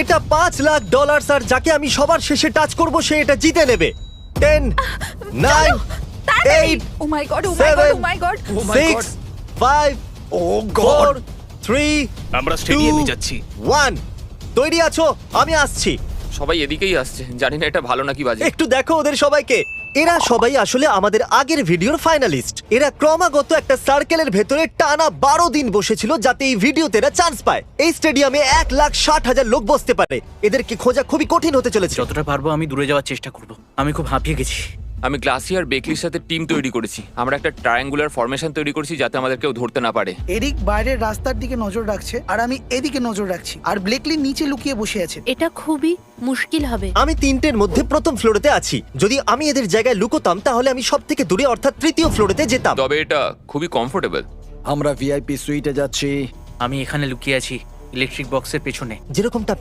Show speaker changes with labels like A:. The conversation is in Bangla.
A: এটা $5 লাখ আর যাকে আমি সবার শেষে টাচ করব সে এটা জিতে নেবে। 10, 9, 8,
B: ও মাই গড, ও মাই গড,
A: 7,
B: ও মাই গড।
A: 6, 5,
C: ও
A: 4, 3,
D: আমরা স্টেডিয়ামে
A: 2,
D: যাচ্ছি।
A: 1। তৈরি আছো? আমি আসছি।
E: সবাই এদিকেই আসছে, জানি না এটা ভালো নাকি বাজে।
A: একটু দেখো ওদের সবাইকে। এরা সবাই আসলে আমাদের আগের ভিডিওর ফাইনালিস্ট। এরা ক্রমাগত একটা সার্কেলের ভেতরে টানা 12 দিন বসেছিল যাতে এই ভিডিওতে এরা চান্স পায়। এই স্টেডিয়ামে 1,60,000 লোক বসতে পারে। এদেরকে খোঁজা খুবই কঠিন হতে চলেছে।
D: যতটা পারবো আমি দূরে যাওয়ার চেষ্টা করব। আমি খুব হাঁপিয়ে গেছি।
E: আমি গ্লাসিয়ার বেকলির সাথে টিম তৈরি করেছি। আমরা একটা ট্রায়াঙ্গুলার ফরমেশন তৈরি করেছি যাতে আমাদের কেউ ধরতে না পারে।
F: এরিক বাইরের রাস্তার দিকে নজর রাখছে আর আমি এদিকে নজর রাখছি আর ব্লেকলি নিচে লুকিয়ে বসে আছে।
G: এটা খুবই মুশকিল হবে।
A: আমি তিনটের মধ্যে প্রথম ফ্লোরেতে আছি। যদি আমি এদের জায়গায় লুকোতাম তাহলে আমি সব থেকে দূরে অর্থাৎ তৃতীয় ফ্লোরেতে যেতাম।
E: তবে এটা খুবই কমফোর্টেবল।
C: আমরা ভিআইপি সুইটে যাচ্ছি।
D: আমি এখানে লুকিয়ে আছি ইলেকট্রিক বক্সের পেছনে।
A: যেরকমটা